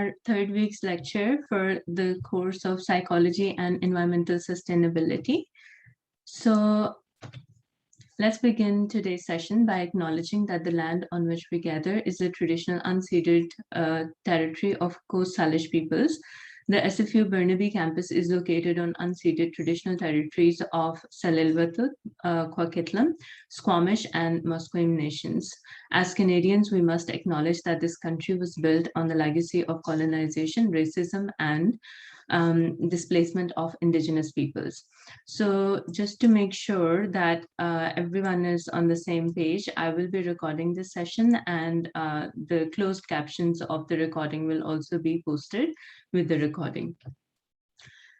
Our third week's lecture for the course of Psychology and Environmental Sustainability. So let's begin today's session by acknowledging that the land on which we gather is the traditional unceded territory of Coast Salish peoples. The SFU Burnaby campus is located on unceded traditional territories of Tsleil-Waututh, Coquitlam, Squamish, and Musqueam nations. As Canadians, we must acknowledge that this country was built on the legacy of colonization, racism, and displacement of Indigenous peoples. So just to make sure that everyone is on the same page, I will be recording this session, and the closed captions of the recording will also be posted with the recording.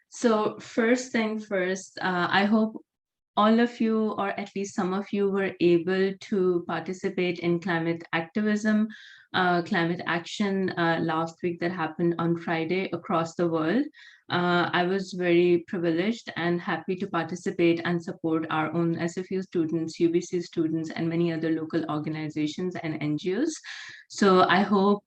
So first thing first, I hope all of you, or at least some of you, were able to participate in climate activism, climate action last week that happened on Friday across the world. I was very privileged and happy to participate and support our own SFU students, UBC students, and many other local organizations and NGOs. So I hope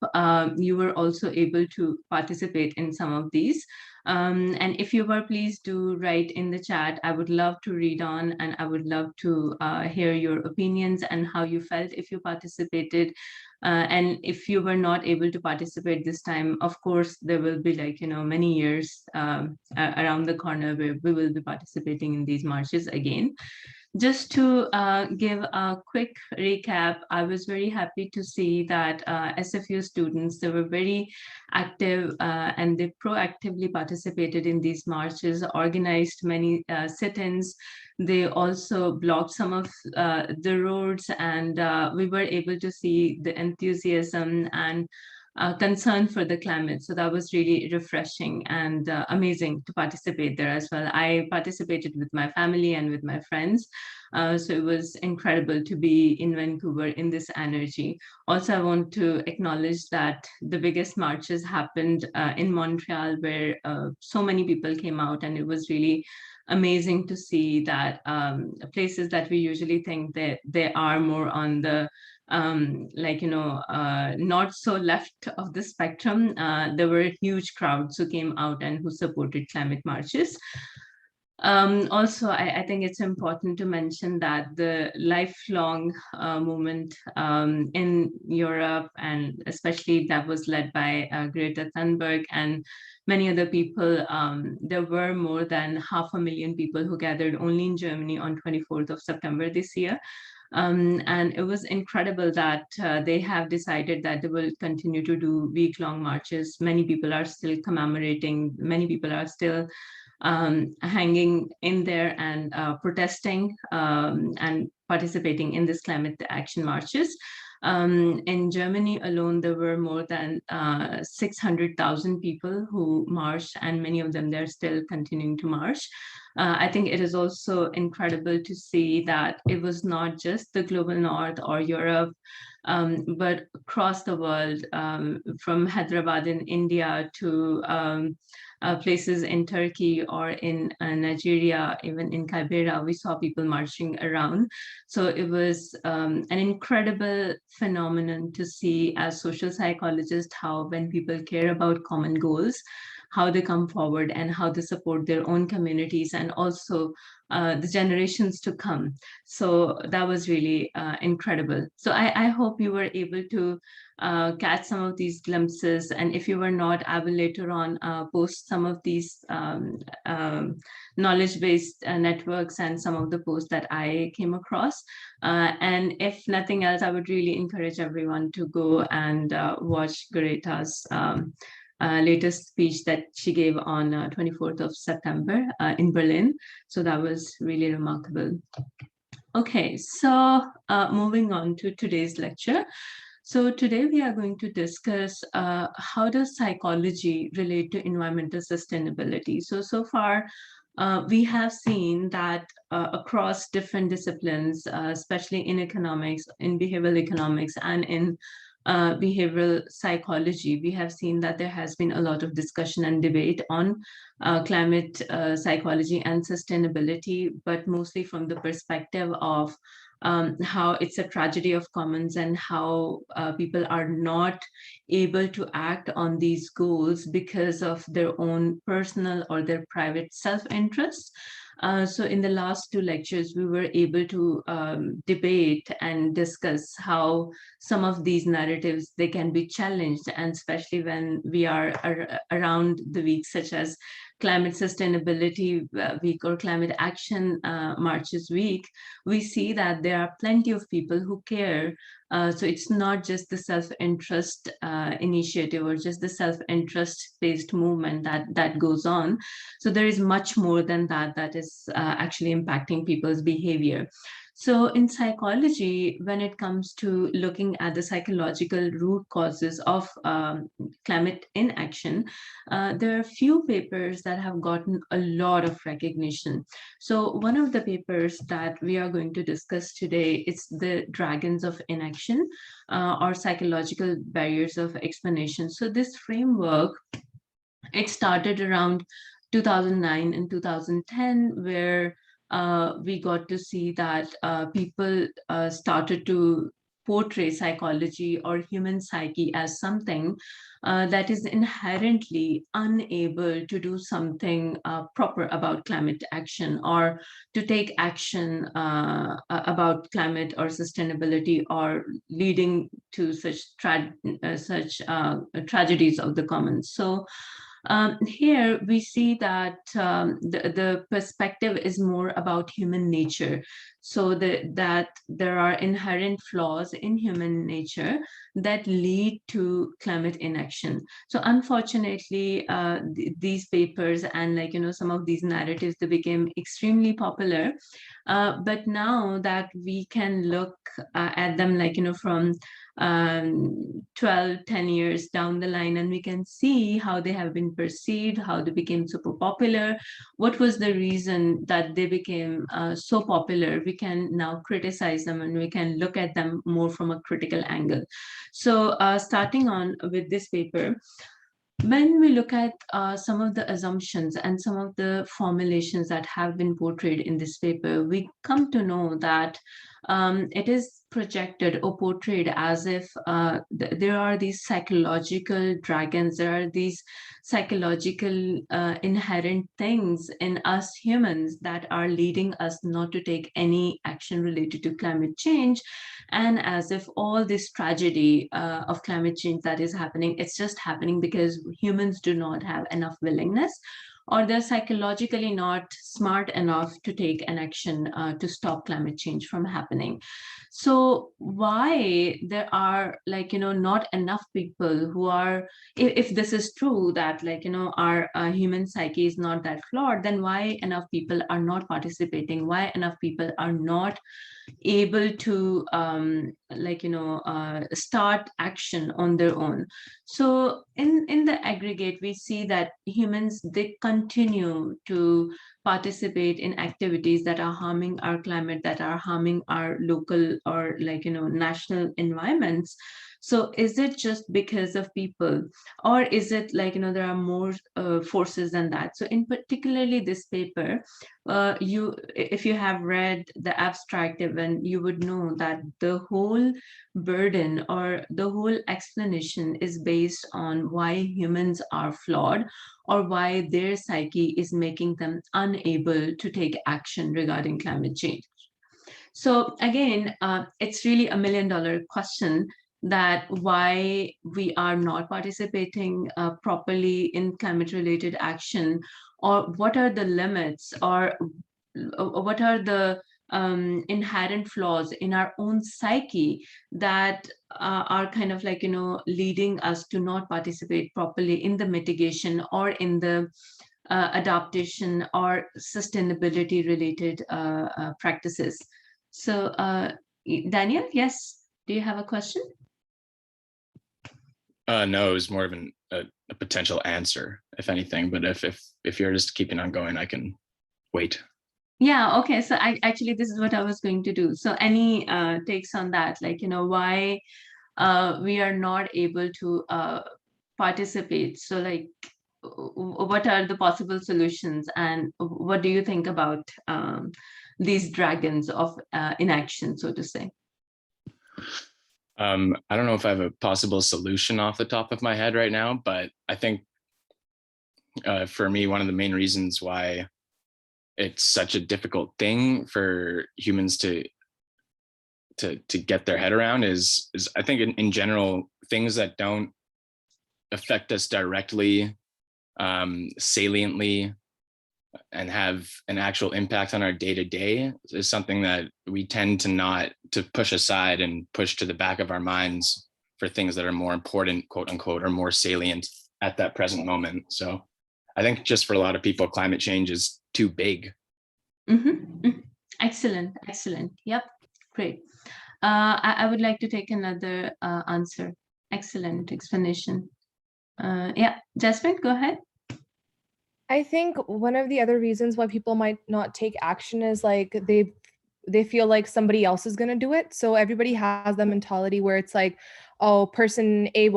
you were also able to participate in some of these. And if you were, please do write in the chat. I would love to read on, and I would love to hear your opinions and how you felt if you participated. And if you were not able to participate this time, of course, there will be many years around the corner where we will be participating in these marches again. Just to give a quick recap, I was very happy to see that SFU students, they were very active and they proactively participated in these marches, organized many sit-ins. They also blocked some of the roads, and we were able to see the enthusiasm and concern for the climate. So that was really refreshing and amazing to participate there as well. I participated with my family and with my friends. So it was incredible to be in Vancouver in this energy. Also, I want to acknowledge that the biggest marches happened in Montreal, where so many people came out, and it was really amazing to see that places that we usually think that they are more on the not so left of the spectrum. There were huge crowds who came out and who supported climate marches. Also, I think it's important to mention that the lifelong movement in Europe, and especially that was led by Greta Thunberg and many other people, there were more than 500,000 people who gathered only in Germany on 24th of September this year. And it was incredible that they have decided that they will continue to do week-long marches. Many people are still commemorating, many people are still hanging in there and protesting and participating in this climate action marches. In Germany alone, there were more than 600,000 people who marched, and many of them, they're still continuing to march. I think it is also incredible to see that it was not just the global north or Europe, but across the world, from Hyderabad in India to places in Turkey or in Nigeria, even in Kibera, we saw people marching around. So it was an incredible phenomenon to see as social psychologists how when people care about common goals, how they come forward and how they support their own communities and also the generations to come. So that was really incredible. So I hope you were able to catch some of these glimpses. And if you were not, I will later on post some of these knowledge-based networks and some of the posts that I came across. And if nothing else, I would really encourage everyone to go and watch Greta's latest speech that she gave on 24th of September in Berlin. So that was really remarkable. Okay, so moving on to today's lecture. So today we are going to discuss how does psychology relate to environmental sustainability. So far, we have seen that across different disciplines, especially in economics, in behavioral economics, and in behavioral psychology, we have seen that there has been a lot of discussion and debate on climate psychology and sustainability, but mostly from the perspective of how it's a tragedy of commons and how people are not able to act on these goals because of their own personal or their private self-interest. So in the last two lectures, we were able to debate and discuss how some of these narratives, they can be challenged, and especially when we are around the weeks such as Climate Sustainability Week or Climate Action Marches Week, we see that there are plenty of people who care. So it's not just the self-interest initiative or just the self-interest based movement that goes on. So there is much more than that that is actually impacting people's behavior. So in psychology, when it comes to looking at the psychological root causes of climate inaction, there are a few papers that have gotten a lot of recognition. So one of the papers that we are going to discuss today is the Dragons of Inaction, or Psychological Barriers of Explanation. So this framework, it started around 2009 and 2010, where we got to see that people started to portray psychology or human psyche as something that is inherently unable to do something proper about climate action, or to take action about climate or sustainability, or leading to such tragedies of the commons. So here we see that the perspective is more about human nature. So that there are inherent flaws in human nature that lead to climate inaction. So unfortunately, these papers and some of these narratives, they became extremely popular. But now that we can look at them from 10 years down the line, and we can see how they have been perceived, how they became super popular, what was the reason that they became so popular. We can now criticize them, and we can look at them more from a critical angle. So starting on with this paper, when we look at some of the assumptions and some of the formulations that have been portrayed in this paper, we come to know that it is projected or portrayed as if there are these psychological dragons, there are these psychological inherent things in us humans that are leading us not to take any action related to climate change. And as if all this tragedy of climate change that is happening, it's just happening because humans do not have enough willingness, or they're psychologically not smart enough to take an action to stop climate change from happening. So why there are not enough people who are, if this is true that our human psyche is not that flawed, then why enough people are not participating? Why enough people are not able to start action on their own? So in the aggregate, we see that humans, they continue to participate in activities that are harming our climate, that are harming our local or national environments. So is it just because of people, or is it there are more forces than that? So in particularly this paper, if you have read the abstract even, you would know that the whole burden or the whole explanation is based on why humans are flawed, or why their psyche is making them unable to take action regarding climate change. So again, it's really $1 million question, that why we are not participating properly in climate related action, or what are the limits, or what are the inherent flaws in our own psyche that are leading us to not participate properly in the mitigation or in the adaptation or sustainability related practices. So Daniel, yes, do you have a question? No, it was more of a potential answer, if anything. But if you're just keeping on going, I can wait. Yeah, okay. So actually, this is what I was going to do. So any takes on that, why we are not able to participate? So what are the possible solutions, and what do you think about these dragons of inaction, so to say? I don't know if I have a possible solution off the top of my head right now, but I think for me, one of the main reasons why it's such a difficult thing for humans to get their head around is I think in general, things that don't affect us directly, saliently, and have an actual impact on our day-to-day is something that we tend to push aside and push to the back of our minds for things that are more important, quote unquote, or more salient at that present moment. So I think just for a lot of people, climate change is too big. Excellent, excellent. Yep, great. I would like to take another answer. Excellent explanation. Yeah, Jasmine, go ahead. I think one of the other reasons why people might not take action is like they feel like somebody else is going to do it. So everybody has the mentality where it's like, oh, person A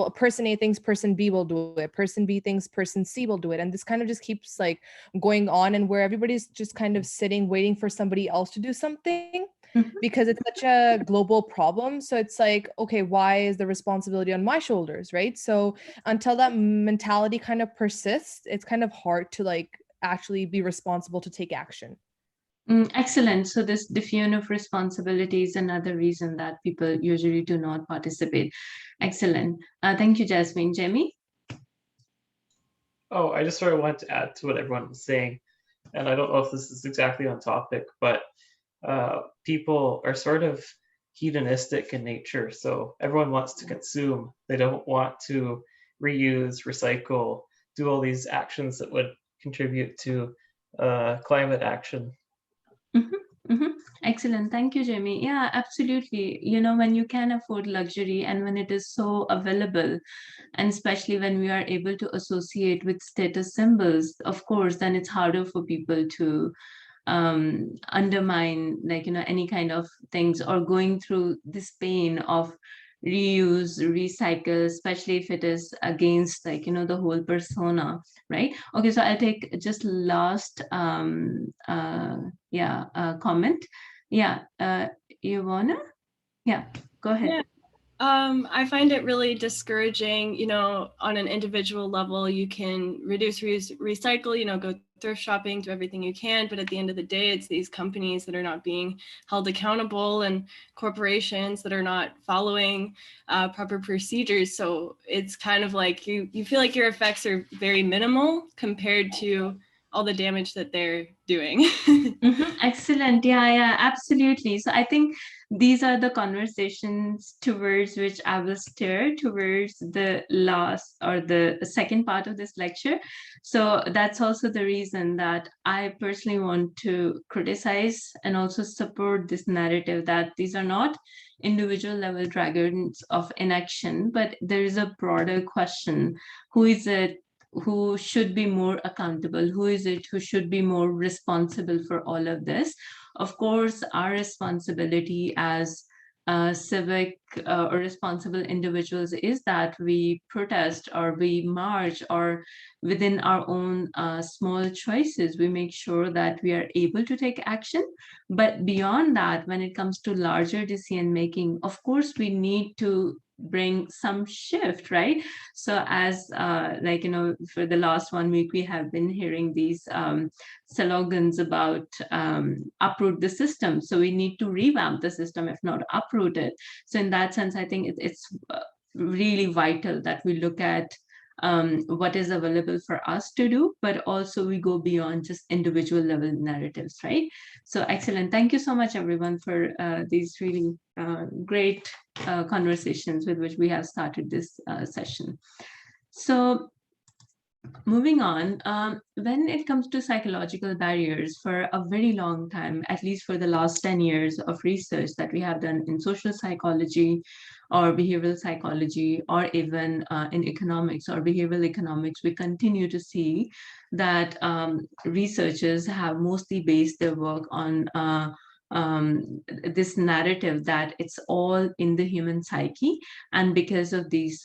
thinks person B will do it. Person B thinks person C will do it. And this kind of just keeps like going on, and where everybody's just kind of sitting, waiting for somebody else to do something. Because it's such a global problem. So it's like, okay, why is the responsibility on my shoulders, right? So until that mentality kind of persists, it's kind of hard to like actually be responsible to take action. Excellent. So this diffusion of responsibility is another reason that people usually do not participate. Excellent. Thank you, Jasmine. Jamie? Oh, I just sort of wanted to add to what everyone was saying. And I don't know if this is exactly on topic, but people are sort of hedonistic in nature. So everyone wants to consume. They don't want to reuse, recycle, do all these actions that would contribute to climate action. Excellent. Thank you, Jamie. Yeah, absolutely. You know, when you can afford luxury and when it is so available, and especially when we are able to associate with status symbols, of course, then it's harder for people to undermine, like, you know, any kind of things, or going through this pain of reuse, recycle, especially if it is against, like, you know, the whole persona, right? Okay, so I'll take just last comment. Yeah, Ivana? Yeah, go ahead. Yeah. I find it really discouraging, you know, on an individual level. You can reduce, reuse, recycle, you know, go thrift shopping, do everything you can. But at the end of the day, it's these companies that are not being held accountable and corporations that are not following proper procedures. So it's kind of like you feel like your effects are very minimal compared to all the damage that they're doing. Excellent. Yeah, absolutely. So I think these are the conversations towards which I will steer towards the last or the second part of this lecture. So that's also the reason that I personally want to criticize and also support this narrative that these are not individual level dragons of inaction, but there is a broader question. Who is it who should be more accountable? Who is it who should be more responsible for all of this? Of course, our responsibility as civic or responsible individuals is that we protest or we march, or within our own small choices, we make sure that we are able to take action. But beyond that, when it comes to larger decision making, of course, we need to bring some shift, right? So as like, you know, for the last 1 week, we have been hearing these slogans about uproot the system. So we need to revamp the system, if not uproot it. So in that sense, I think it's really vital that we look at what is available for us to do, but also we go beyond just individual level narratives, right? So excellent. Thank you so much, everyone, for these really great conversations with which we have started this session. So moving on, when it comes to psychological barriers, for a very long time, at least for the last 10 years of research that we have done in social psychology or behavioral psychology, or even in economics or behavioral economics, we continue to see that researchers have mostly based their work on this narrative that it's all in the human psyche, and because of these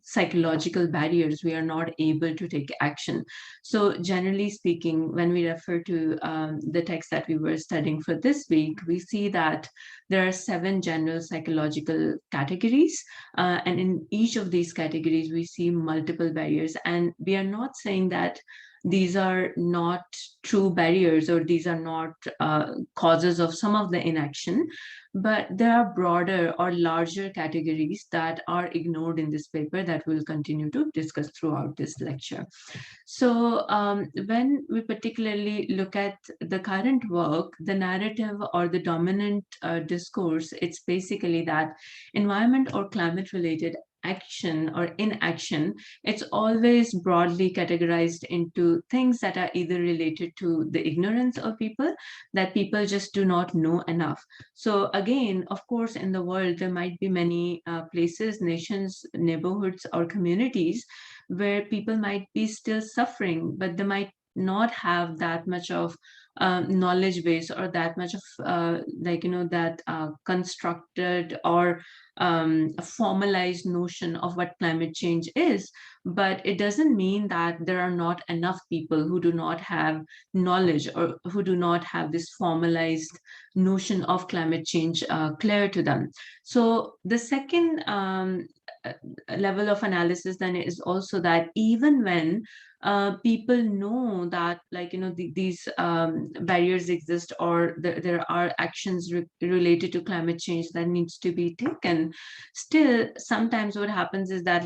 psychological barriers, we are not able to take action. So generally speaking, when we refer to the text that we were studying for this week, we see that there are 7 general psychological categories, and in each of these categories, we see multiple barriers. And we are not saying that these are not true barriers, or these are not causes of some of the inaction, but there are broader or larger categories that are ignored in this paper that we'll continue to discuss throughout this lecture. So when we particularly look at the current work, the narrative or the dominant discourse, it's basically that environment or climate related action or inaction, it's always broadly categorized into things that are either related to the ignorance of people, that people just do not know enough. So again, of course, in the world, there might be many places, nations, neighborhoods, or communities where people might be still suffering, but they might not have that much of knowledge base, or that much of that constructed or a formalized notion of what climate change is. But it doesn't mean that there are not enough people who do not have knowledge, or who do not have this formalized notion of climate change clear to them. So the second level of analysis then is also that even when people know that these barriers exist, or there are actions related to climate change that needs to be taken, still sometimes what happens is that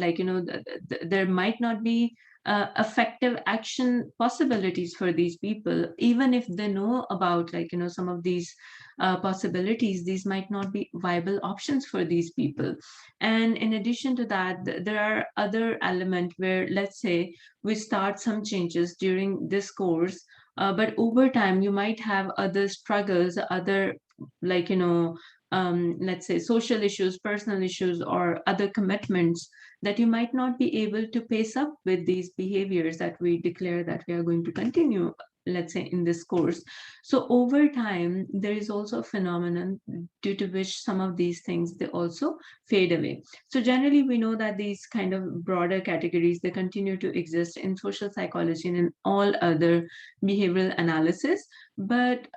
there might not be effective action possibilities for these people. Even if they know about some of these possibilities, these might not be viable options for these people. And in addition to that, there are other elements where, let's say, we start some changes during this course, but over time you might have other struggles, other let's say social issues, personal issues, or other commitments that you might not be able to pace up with these behaviors that we declare that we are going to continue, let's say, in this course. So over time, there is also a phenomenon due to which some of these things, they also fade away. So generally, we know that these kind of broader categories, they continue to exist in social psychology and in all other behavioral analysis. But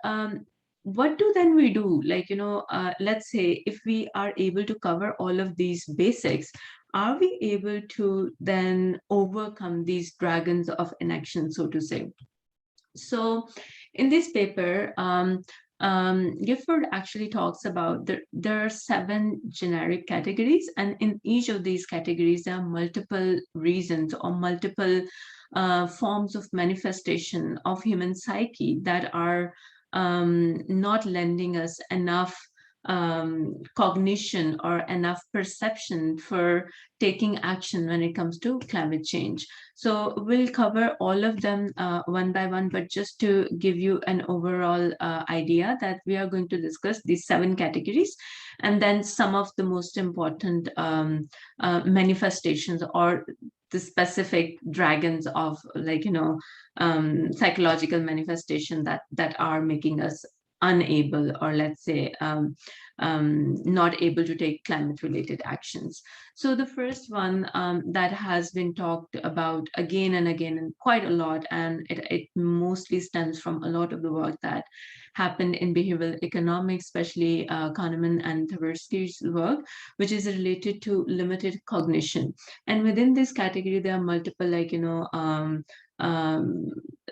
what do then we do? Let's say if we are able to cover all of these basics, are we able to then overcome these dragons of inaction, so to say? So in this paper, Gifford actually talks about there are 7 generic categories, and in each of these categories, there are multiple reasons or multiple forms of manifestation of human psyche that are not lending us enough cognition or enough perception for taking action when it comes to climate change. So we'll cover all of them one by one, but just to give you an overall idea that we are going to discuss these 7 categories, and then some of the most important manifestations or the specific dragons of psychological manifestation that are making us unable, or let's say not able to take climate related actions. So the first one that has been talked about again and again and quite a lot, and it mostly stems from a lot of the work that happened in behavioral economics, especially Kahneman and Tversky's work, which is related to limited cognition. And within this category, there are multiple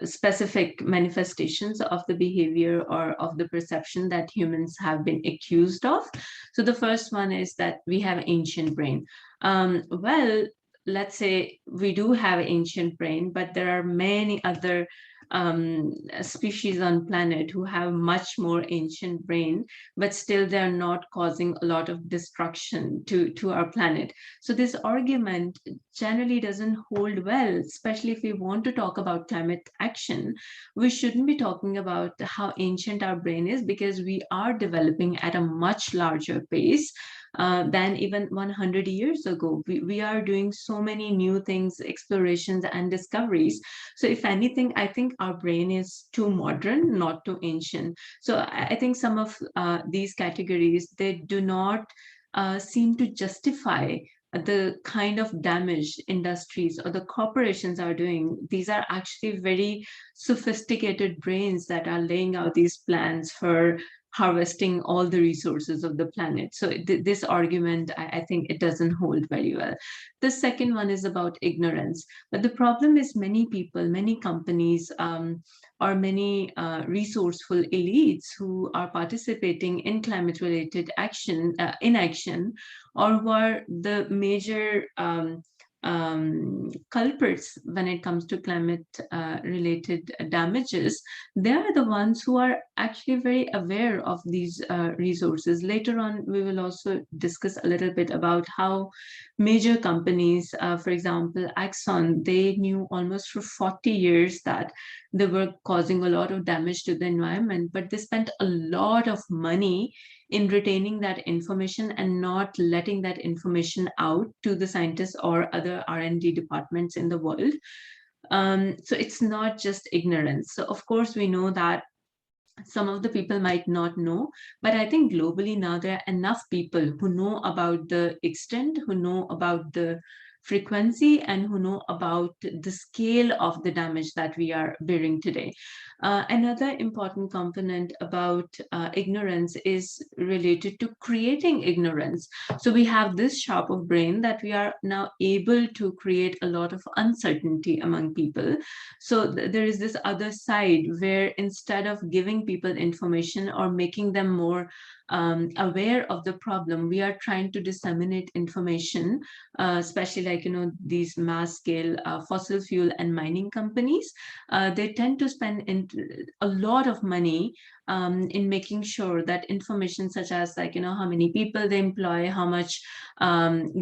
specific manifestations of the behavior or of the perception that humans have been accused of. So the first one is that we have ancient brain. Well, let's say we do have ancient brain, but there are many other species on planet who have much more ancient brain, but still they're not causing a lot of destruction to our planet. So this argument generally doesn't hold well, especially if we want to talk about climate action. We shouldn't be talking about how ancient our brain is, because we are developing at a much larger pace. than even 100 years ago. We are doing so many new things, explorations and discoveries. So if anything, I think our brain is too modern, not too ancient. So I think some of these categories, they do not seem to justify the kind of damage industries or the corporations are doing. These are actually very sophisticated brains that are laying out these plans for harvesting all the resources of the planet. So this argument, I think it doesn't hold very well. The second one is about ignorance. But the problem is many people, many companies, or many resourceful elites who are participating in climate-related inaction, or who are the major culprits when it comes to climate-related damages. They are the ones who are actually very aware of these resources. Later on, we will also discuss a little bit about how major companies, for example, Exxon, they knew almost for 40 years that they were causing a lot of damage to the environment, but they spent a lot of money in retaining that information and not letting that information out to the scientists or other R&D departments in the world. So it's not just ignorance. So of course, we know that some of the people might not know, but I think globally now there are enough people who know about the extent, who know about the frequency, and who know about the scale of the damage that we are bearing today. Another important component about ignorance is related to creating ignorance. So we have this sharp of brain that we are now able to create a lot of uncertainty among people. So there is this other side where instead of giving people information or making them more aware of the problem, we are trying to disseminate information, especially like, these mass scale fossil fuel and mining companies. They tend to spend a lot of money in making sure that information such as like, how many people they employ, how much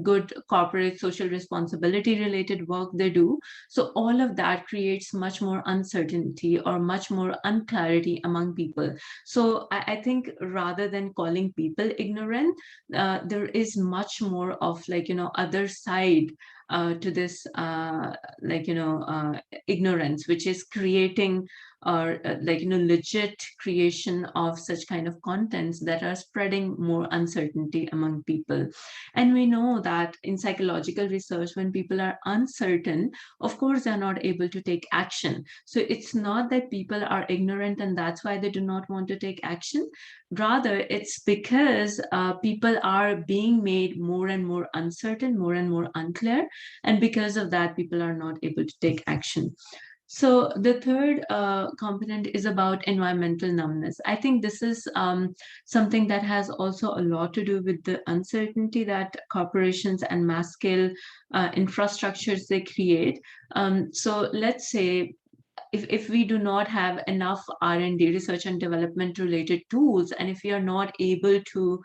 good corporate social responsibility related work they do. So all of that creates much more uncertainty or much more unclarity among people. So I think rather than calling people ignorant, there is much more of like, other side to this ignorance, which is creating or legit creation of such kind of contents that are spreading more uncertainty among people. And we know that in psychological research, when people are uncertain, of course they're not able to take action. So it's not that people are ignorant and that's why they do not want to take action. Rather, it's because people are being made more and more uncertain, more and more unclear, and because of that, people are not able to take action. So the third component is about environmental numbness. I think this is something that has also a lot to do with the uncertainty that corporations and mass scale infrastructures they create. So let's say if we do not have enough R&D, research and development related tools, and if we are not able to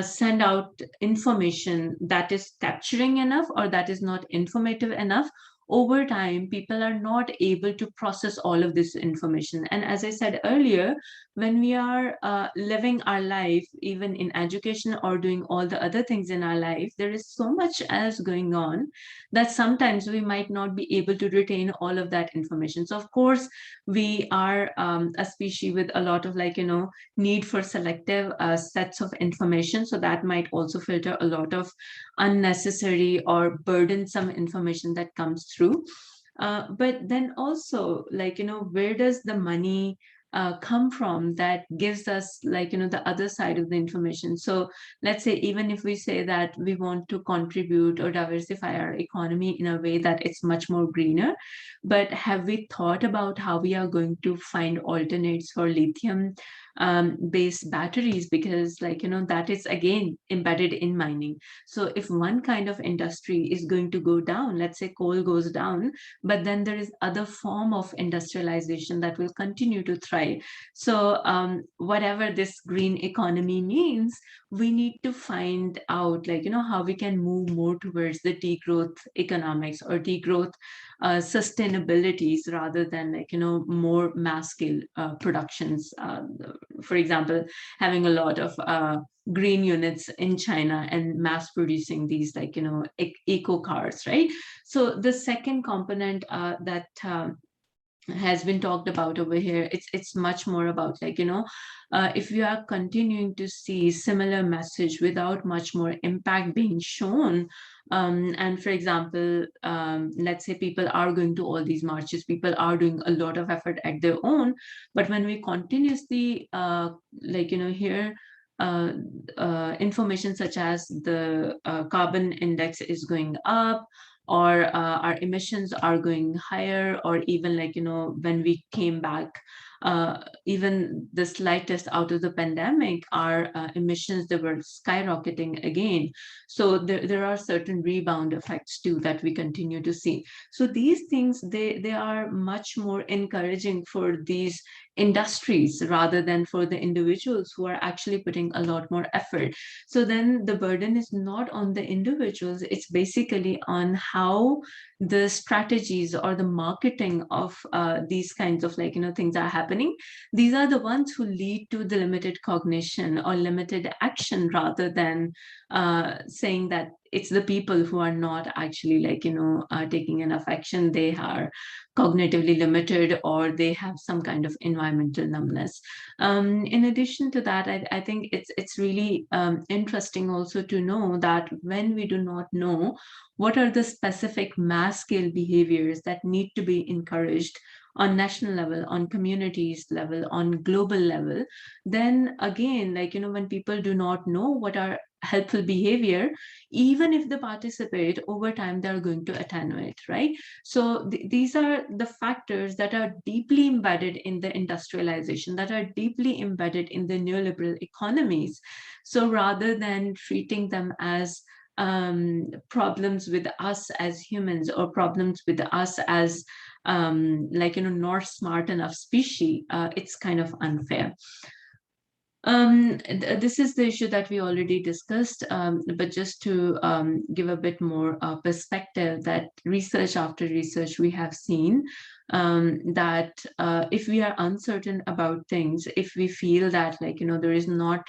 send out information that is capturing enough or that is not informative enough, over time, people are not able to process all of this information. And as I said earlier, when we are living our life, even in education or doing all the other things in our life, there is so much else going on that sometimes we might not be able to retain all of that information. So of course, we are a species with a lot of need for selective sets of information. So that might also filter a lot of unnecessary or burdensome information that comes through. But then also, where does the money come from that gives us the other side of the information? So let's say even if we say that we want to contribute or diversify our economy in a way that it's much more greener, but have we thought about how we are going to find alternates for lithium based batteries? Because that is again embedded in mining. So if one kind of industry is going to go down, let's say coal goes down, but then there is other form of industrialization that will continue to thrive. So whatever this green economy means, we need to find out how we can move more towards the degrowth economics or degrowth sustainabilities rather than like, more mass scale productions. For example, having a lot of green units in China and mass producing these like, eco cars, right? So the second component that has been talked about over here, it's much more about like, if you are continuing to see similar message without much more impact being shown, and for example, let's say people are going to all these marches, people are doing a lot of effort at their own, but when we continuously like, hear information such as the carbon index is going up, or our emissions are going higher, or even like, when we came back, even the slightest out of the pandemic, our emissions, they were skyrocketing again. So there are certain rebound effects too that we continue to see. So these things, they are much more encouraging for these industries rather than for the individuals who are actually putting a lot more effort. So then the burden is not on the individuals, it's basically on how the strategies or the marketing of these kinds of like, things are happening. These are the ones who lead to the limited cognition or limited action, rather than saying that it's the people who are not actually like, taking enough action. They are cognitively limited, or they have some kind of environmental numbness. In addition to that, I think it's really interesting also to know that when we do not know what are the specific mass scale behaviors that need to be encouraged on national level, on communities level, on global level, then again, like, when people do not know what are helpful behavior, even if they participate over time, they're going to attenuate, right? So these are the factors that are deeply embedded in the industrialization, that are deeply embedded in the neoliberal economies. So rather than treating them as problems with us as humans, or problems with us as like, not smart enough species, it's kind of unfair. This is the issue that we already discussed, but just to give a bit more perspective, that research after research we have seen that if we are uncertain about things, if we feel that like, there is not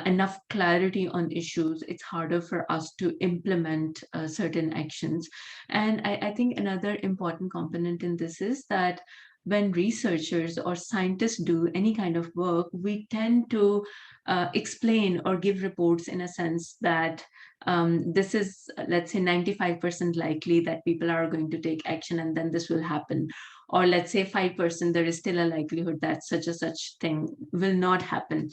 enough clarity on issues, it's harder for us to implement certain actions. And I think another important component in this is that when researchers or scientists do any kind of work, we tend to explain or give reports in a sense that this is, let's say, 95% likely that people are going to take action and then this will happen. Or let's say 5%, there is still a likelihood that such a such thing will not happen.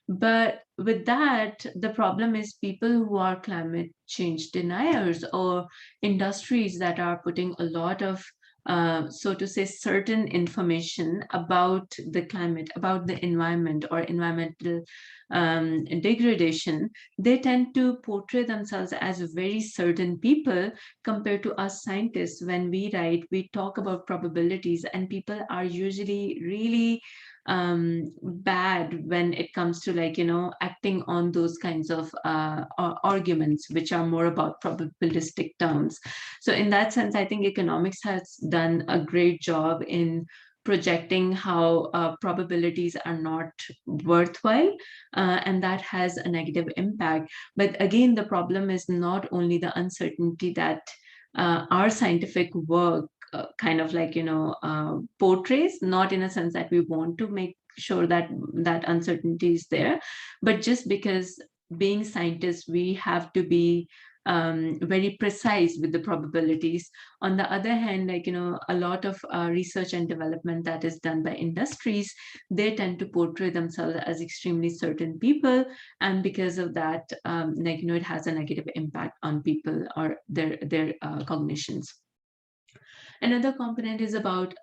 But with that, the problem is people who are climate change deniers, or industries that are putting a lot of so to say, certain information about the climate, about the environment, or environmental degradation, they tend to portray themselves as very certain people compared to us scientists. When we write, we talk about probabilities, and people are usually really bad when it comes to like, acting on those kinds of arguments, which are more about probabilistic terms. So in that sense, I think economics has done a great job in projecting how probabilities are not worthwhile, and that has a negative impact. But again, the problem is not only the uncertainty that our scientific work kind of like, portrays, not in a sense that we want to make sure that that uncertainty is there, but just because being scientists, we have to be very precise with the probabilities. On the other hand, like, a lot of research and development that is done by industries, they tend to portray themselves as extremely certain people. And because of that, like, it has a negative impact on people or their cognitions. Another component is about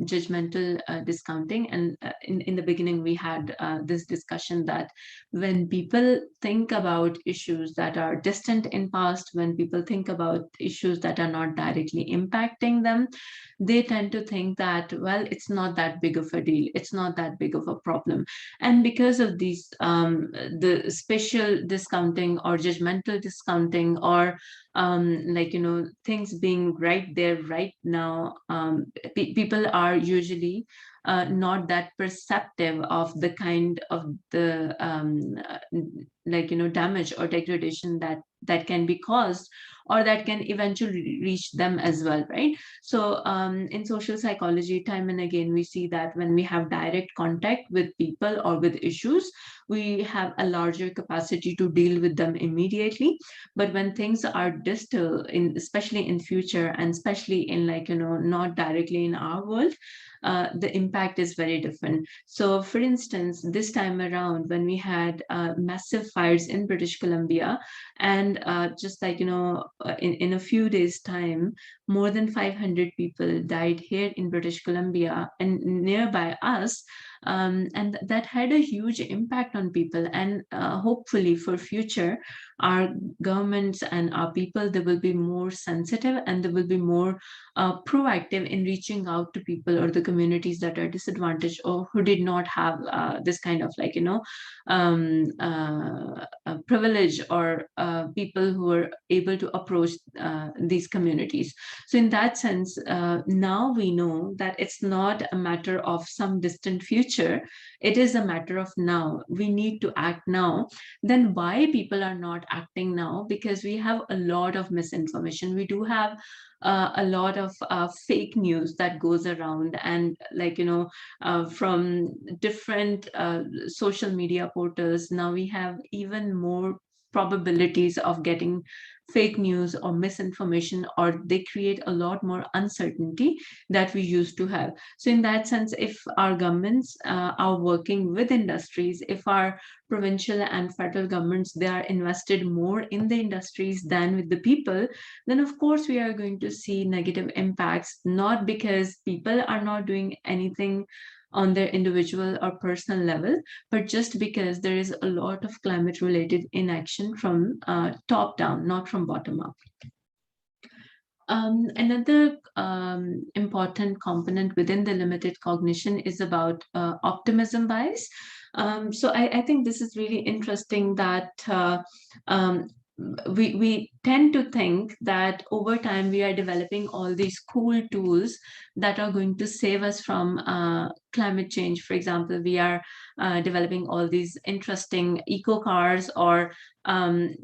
judgmental discounting. And in the beginning, we had this discussion that when people think about issues that are distant in past, when people think about issues that are not directly impacting them, they tend to think that, well, it's not that big of a deal. It's not that big of a problem. And because of these, the spatial discounting or judgmental discounting, or like, things being right there, right now people are usually not that perceptive of the kind of the damage or degradation that can be caused or that can eventually reach them as well, right? So in social psychology, time and again, we see that when we have direct contact with people or with issues, we have a larger capacity to deal with them immediately. But when things are distal, especially in future, and especially in not directly in our world, the impact is very different. So for instance, this time around, when we had massive fires in British Columbia, and in a few days time, more than 500 people died here in British Columbia and nearby us. And that had a huge impact on people. And hopefully for future, our governments and our people, they will be more sensitive and they will be more proactive in reaching out to people or the communities that are disadvantaged or who did not have this kind of privilege, or people who are able to approach these communities. So in that sense, now we know that it's not a matter of some distant future, it is a matter of now. We need to act now. Then why people are not acting now? Because we have a lot of misinformation. We do have a lot of fake news that goes around, and from different social media portals, now we have even more probabilities of getting fake news or misinformation, or they create a lot more uncertainty that we used to have. So in that sense, if our governments are working with industries, if our provincial and federal governments, they are invested more in the industries than with the people, then of course we are going to see negative impacts, not because people are not doing anything on their individual or personal level, but just because there is a lot of climate related inaction from top down, not from bottom up. Another important component within the limited cognition is about optimism bias. So I think this is really interesting that we tend to think that over time we are developing all these cool tools that are going to save us from climate change. For example, we are developing all these interesting eco cars, or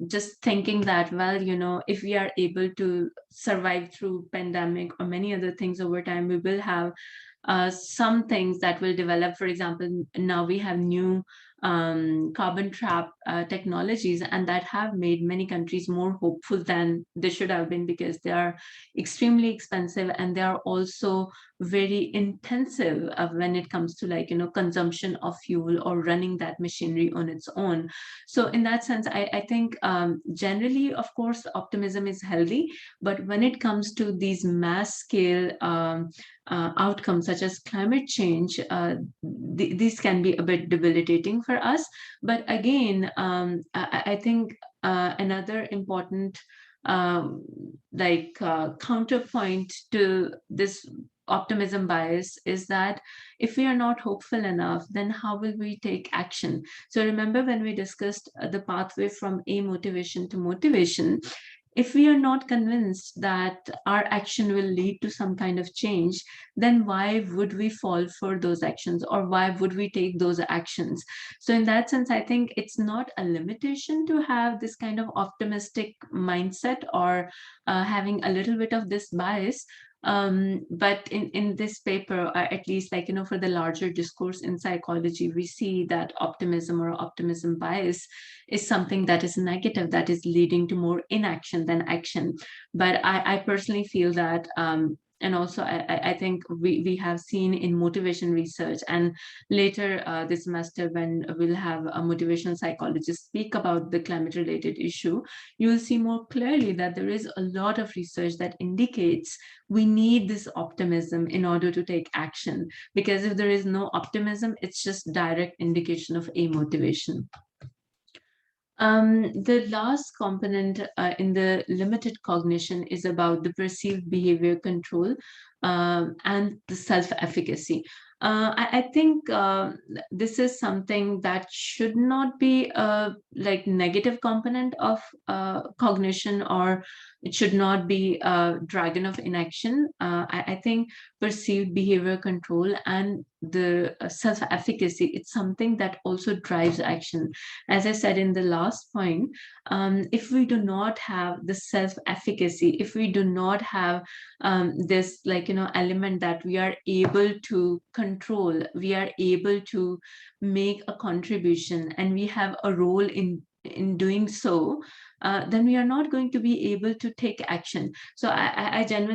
just thinking that, well, if we are able to survive through pandemic or many other things over time, we will have some things that will develop. For example, now we have new carbon trap technologies, and that have made many countries more hopeful than they should have been, because they are extremely expensive and they are also very intensive when it comes to consumption of fuel or running that machinery on its own. So in that sense, I think generally, of course, optimism is healthy, but when it comes to these mass scale outcomes such as climate change, these can be a bit debilitating for us. But again, I think another important counterpoint to this optimism bias is that if we are not hopeful enough, then how will we take action? So remember when we discussed the pathway from amotivation to motivation, if we are not convinced that our action will lead to some kind of change, then why would we fall for those actions, or why would we take those actions? So in that sense, I think it's not a limitation to have this kind of optimistic mindset, or having a little bit of this bias. But in this paper, at least for the larger discourse in psychology, we see that optimism or optimism bias is something that is negative, that is leading to more inaction than action. But I personally feel that and also I think we have seen in motivation research, and later this semester when we'll have a motivational psychologist speak about the climate related issue, you will see more clearly that there is a lot of research that indicates we need this optimism in order to take action, because if there is no optimism, it's just direct indication of amotivation. The last component in the limited cognition is about the perceived behavior control. and the self-efficacy. I think this is something that should not be a like negative component of cognition, or it should not be a dragon of inaction. I think perceived behavior control and the self-efficacy, it's something that also drives action. As I said in the last point, if we do not have the self-efficacy, if we do not have this element that we are able to control, we are able to make a contribution, and we have a role in doing so, then we are not going to be able to take action. So I genuinely